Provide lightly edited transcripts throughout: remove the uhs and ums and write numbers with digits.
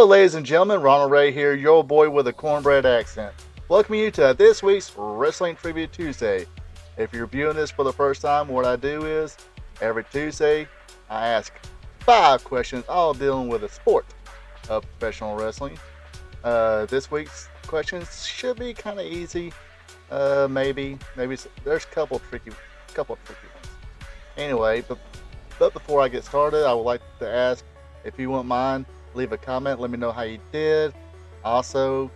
Hello, ladies and gentlemen. Ronald Ray here, your boy with a cornbread accent. Welcome you to this week's Wrestling Trivia Tuesday. If you're viewing this for the first time, what I do is every Tuesday I ask 5 questions, all dealing with the sport of professional wrestling. This week's questions should be kind of easy. Maybe there's a couple tricky ones. Anyway, but before I get started, I would like to ask if you wouldn't mind, leave a comment. Let me know how you did. Also,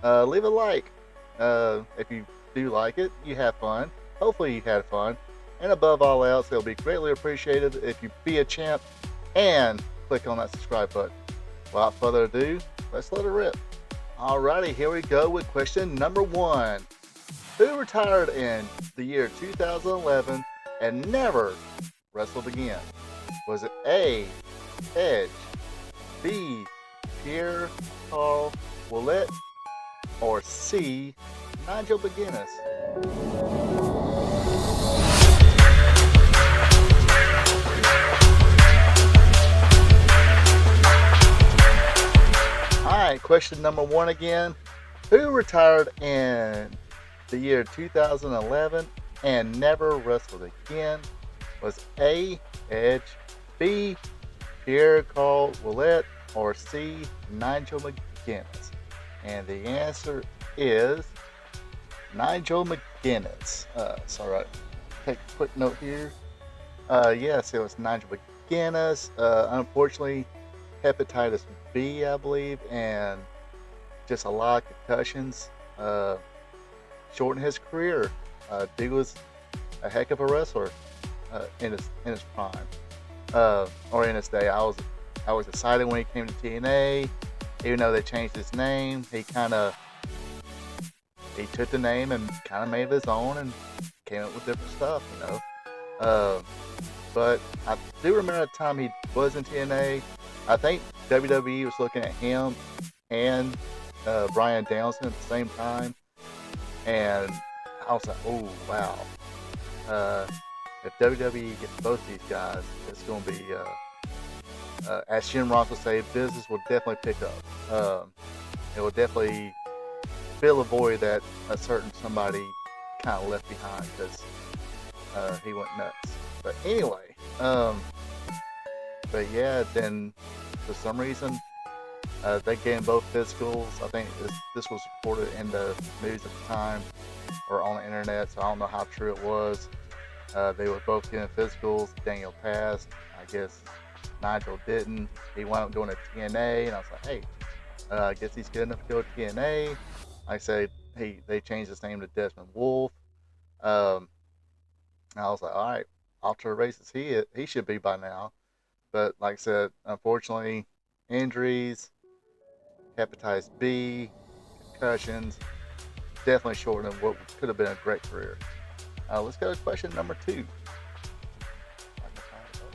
leave a like. If you do like it, you have fun. Hopefully you had fun. And above all else, it'll be greatly appreciated if you be a champ and click on that subscribe button. Without further ado, let's let it rip. Alrighty, here we go with question number 1. Who retired in the year 2011 and never wrestled again? Was it A, Edge, B, Pierre Carl Ouellet, or C, Nigel McGuinness? Alright, question number 1 again. Who retired in the year 2011 and never wrestled again? Was A, Edge, B, Pierre Carl Ouellet, or C, Nigel McGuinness? And the answer is Nigel McGuinness. Sorry, take a quick note here. Yes, it was Nigel McGuinness. Unfortunately, hepatitis B, I believe, and just a lot of concussions shortened his career. Dude was a heck of a wrestler in his prime, or in his day. I was excited when he came to TNA, even though they changed his name. He took the name and kind of made it his own and came up with different stuff, you know. But I do remember the time he was in TNA. I think WWE was looking at him and Brian Danielson at the same time, and I was like, oh wow. If WWE gets both these guys, it's going to be, as Jim Ross would say, business will definitely pick up. It will definitely fill a void that a certain somebody kind of left behind because he went nuts. But anyway, but yeah, then for some reason, they gave him both physicals. I think this was reported in the news at the time or on the internet, so I don't know how true it was. They were both getting physicals. Daniel passed. I guess Nigel didn't. He wound up going to TNA, and I was like, hey, I guess he's good enough to go to TNA. Like I said, they changed his name to Desmond Wolf. I was like, all right, off to the races he should be by now. But like I said, unfortunately, injuries, hepatitis B, concussions, definitely shortened what could have been a great career. Let's go to question number 2.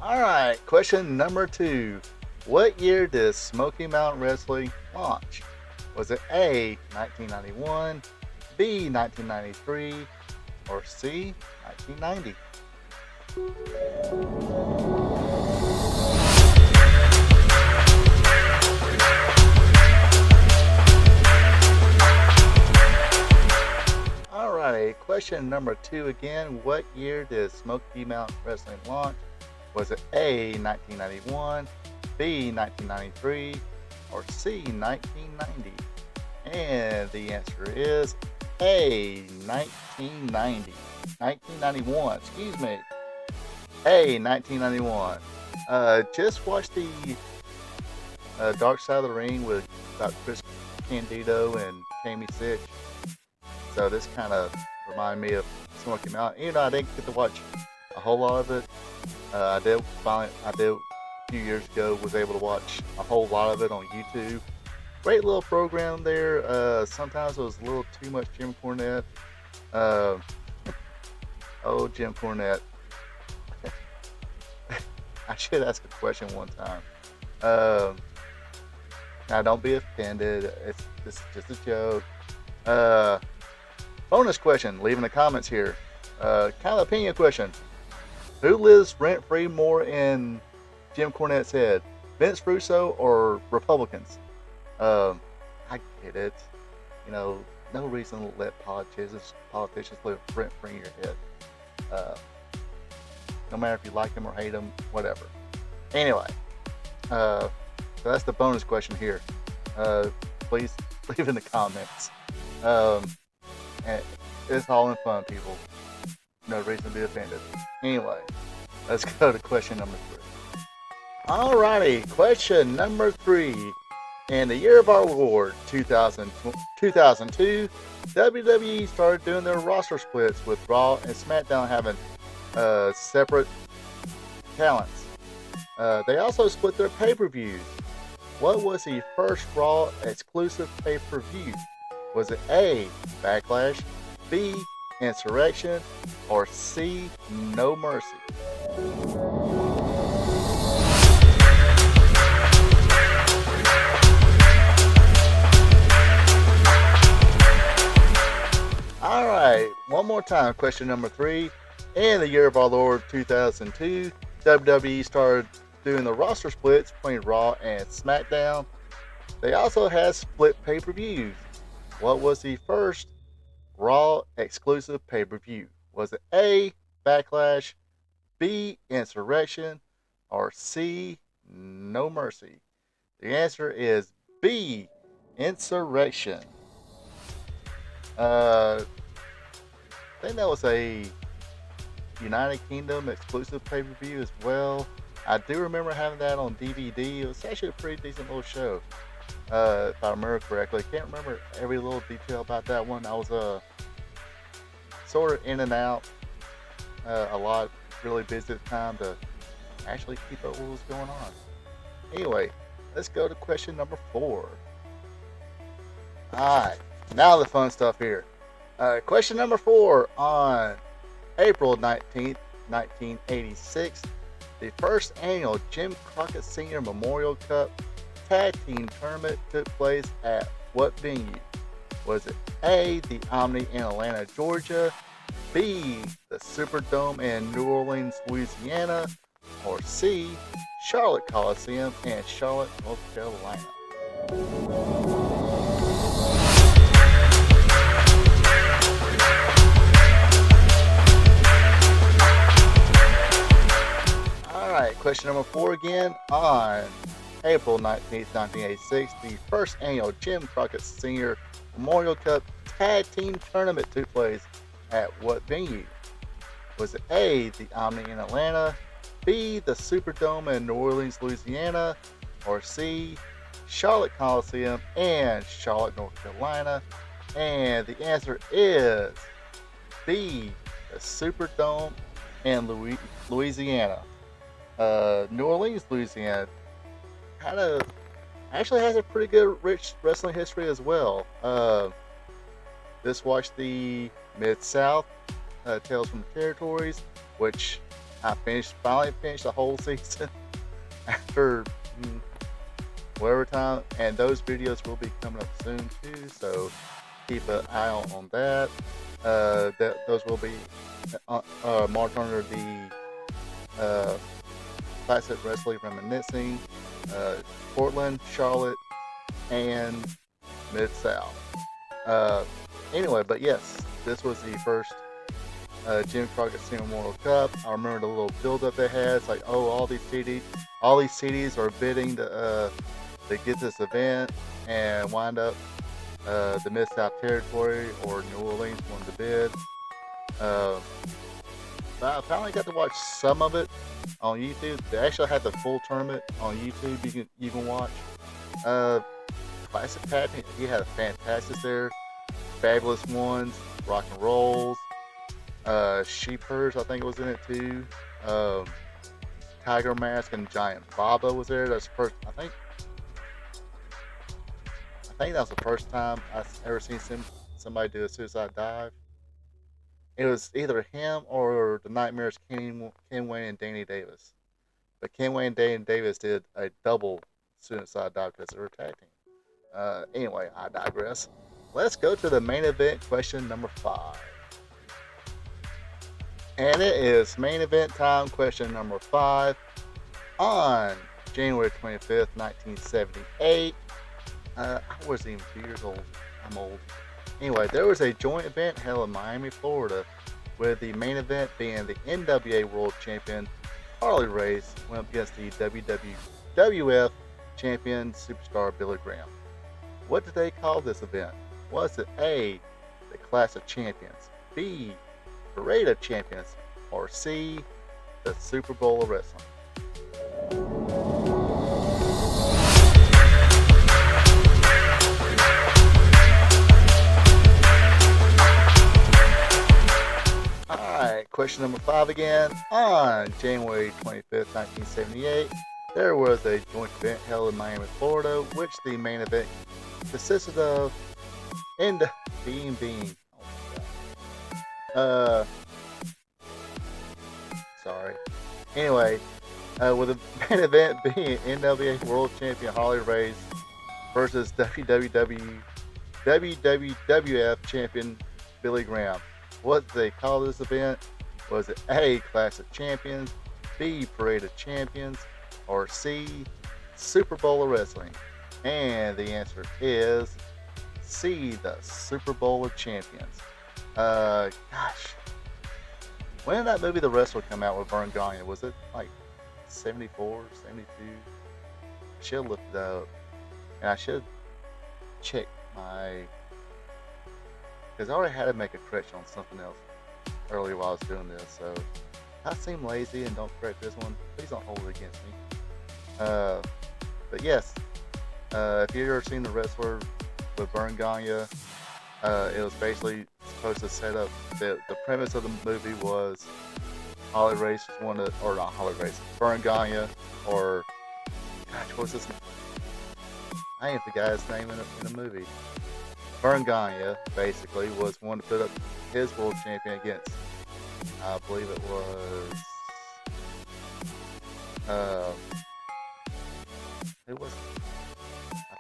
Alright, question number 2. What year did Smoky Mountain Wrestling launch? Was it A, 1991, B, 1993, or C, 1990? Alright, question number 2 again. What year did Smoky Mountain Wrestling launch? Was it A, 1991, B, 1993, or C, 1990? And the answer is A, 1990. 1991, excuse me. A, 1991. Just watched the Dark Side of the Ring with Dr. Chris Candido and Tammy Sitch. So this kind of reminded me of Smoky Mountain. Even though I didn't get to watch a whole lot of it, I did a few years ago, was able to watch a whole lot of it on YouTube. Great little program there. Sometimes it was a little too much Jim Cornette. Oh, Jim Cornette. I should ask a question one time. Now, don't be offended. This is just a joke. Bonus question. Leave in the comments here. Kind of opinion question. Who lives rent-free more in Jim Cornette's head? Vince Russo or Republicans? Um, I get it. No reason to let politicians live rent free in your head. Uh, no matter if you like them or hate them, whatever. Anyway, so that's the bonus question here. Please leave in the comments. And it's all in fun, people. No reason to be offended. Anyway, let's go to question number 3. Alrighty, question number 3. In the year of our Lord, 2002, WWE started doing their roster splits with Raw and SmackDown having separate talents. They also split their pay-per-views. What was the first Raw exclusive pay-per-view? Was it A, Backlash, B, Insurrection, or C, No Mercy? Alright, one more time. Question number 3. In the year of our Lord 2002, WWE started doing the roster splits between Raw and SmackDown. They also had split pay-per-views. What was the first Raw exclusive pay-per-view? Was it A, Backlash, B, Insurrection, or C, No Mercy? The answer is B, Insurrection. I think that was a United Kingdom exclusive pay-per-view as well. I do remember having that on DVD. It was actually a pretty decent little show, if I remember correctly. Can't remember every little detail about that one. I was sort of in and out a lot, really busy at the time to actually keep up with what was going on. Anyway, let's go to question number 4. Alright, now the fun stuff here. Question number 4. On April 19th, 1986, the first annual Jim Crockett Sr. Memorial Cup Tag Team Tournament took place at what venue? Was it A, the Omni in Atlanta, Georgia, B, the Superdome in New Orleans, Louisiana, or C, Charlotte Coliseum in Charlotte, North Carolina? Alright, question number 4 again. On April 19th, 1986, the first annual Jim Crockett Sr. Memorial Cup Tag Team Tournament took place at what venue? Was it A, the Omni in Atlanta, B, the Superdome in New Orleans, Louisiana, or C, Charlotte Coliseum in Charlotte, North Carolina? And the answer is B, the Superdome in Louisiana. New Orleans, Louisiana actually has a pretty good, rich wrestling history as well. This watched the Mid-South Tales from the Territories, which I finally finished the whole season after whatever time, and those videos will be coming up soon too, so keep an eye out on that. Those will be marked under the Classic Wrestling Reminiscing, Portland, Charlotte, and Mid-South. Anyway, but yes, this was the first Jim Crockett Senior Memorial Cup. I remember the little build-up they had. It's like, oh, all these CDs are bidding to get this event, and wind up the Mid-South Territory or New Orleans won the bid. I finally got to watch some of it on YouTube. They actually had the full tournament on YouTube. You can watch. Classic Pappy, he had a fantastic there. Fabulous Ones, Rock and Rolls, Sheepers, I think was in it too. Tiger Mask and Giant Baba was there. That's the first. I think that was the first time I've ever seen somebody do a suicide dive. It was either him or the Nightmares, Ken Wayne and Danny Davis. But Ken Wayne and Danny Davis did a double suicide dive because they were tag team. Anyway, I digress. Let's go to the main event, question number 5. And it is main event time, question number 5. On January 25th, 1978, I wasn't even 2 years old. I'm old. Anyway, there was a joint event held in Miami, Florida, with the main event being the NWA World Champion Harley Race went up against the WWF Champion Superstar Billy Graham. What did they call this event? Was it A, the Clash of Champions, B, Parade of Champions, or C, the Super Bowl of Wrestling? Alright, question number 5 again. On January 25th, 1978, there was a joint event held in Miami, Florida, which the main event consisted of Being. Sorry. Anyway, with the main event being NWA World Champion Harley Race versus WWF Champion Billy Graham. What did they call this event? Was it A, Clash of Champions, B, Parade of Champions, or C, Super Bowl of Wrestling? And the answer is C, the Super Bowl of Champions. Gosh. When did that movie The Wrestler come out with Verne Gagne? Was it like 74, 72? I should have looked it up. And I should check my... Because I already had to make a correction on something else earlier while I was doing this. So if I seem lazy and don't correct this one, please don't hold it against me. But yes, if you've ever seen The Wrestler with Verne Gagne, it was basically supposed to set up the premise of the movie was Harley Race was one of, or not Harley Race, Verne Gagne, or gosh, what's this? I ain't the guy's name in the movie. Verne Gagne basically was one to put up his world champion against, I believe it was,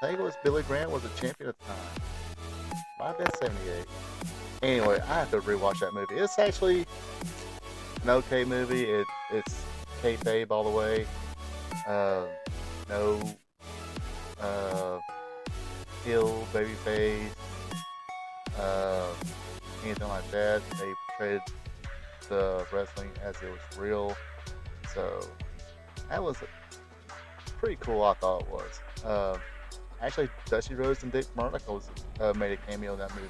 I think it was Billy Graham was a champion at the time. Might have been 78. Anyway, I have to rewatch that movie. It's actually an okay movie. It's kayfabe all the way. No heel, babyface, anything like that. They portrayed the wrestling as it was real. So that was pretty cool, I thought it was. Actually, Dusty Rhodes and Dick Murdoch made a cameo in that movie.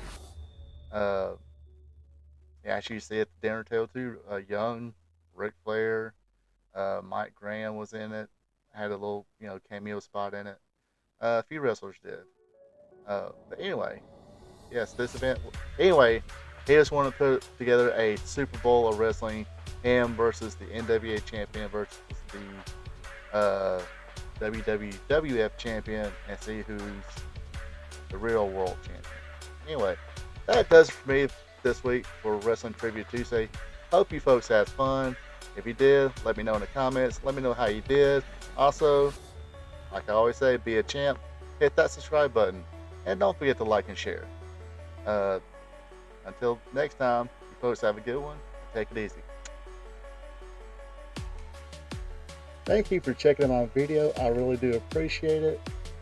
Yeah, actually, you see at the dinner table too. Young, Ric Flair, Mike Graham was in it. Had a little, cameo spot in it. A few wrestlers did. But anyway, yes, this event. Anyway, he just wanted to put together a Super Bowl of wrestling, him versus the NWA champion versus the WWF champion, and see who's the real world champion. Anyway, that does it for me this week for Wrestling Trivia Tuesday. Hope you folks had fun. If you did, let me know in the comments. Let me know how you did. Also, like I always say, be a champ. Hit that subscribe button. And don't forget to like and share. Until next time, you folks have a good one. Take it easy. Thank you for checking out my video. I really do appreciate it.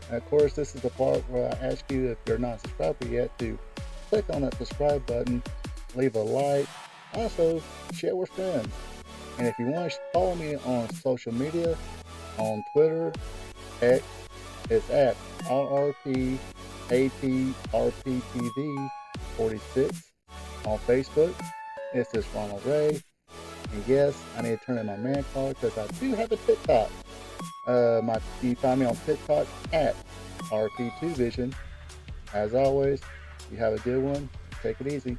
And of course, this is the part where I ask you, if you're not a subscriber yet, to click on that subscribe button, leave a like, also share with friends. And if you want to follow me on social media, on Twitter, X, it's at RRPATRPTV46. On Facebook, it's just Ronald Ray. And yes, I need to turn in my man card because I do have a TikTok. You can find me on TikTok at RP2Vision. As always, you have a good one. Take it easy.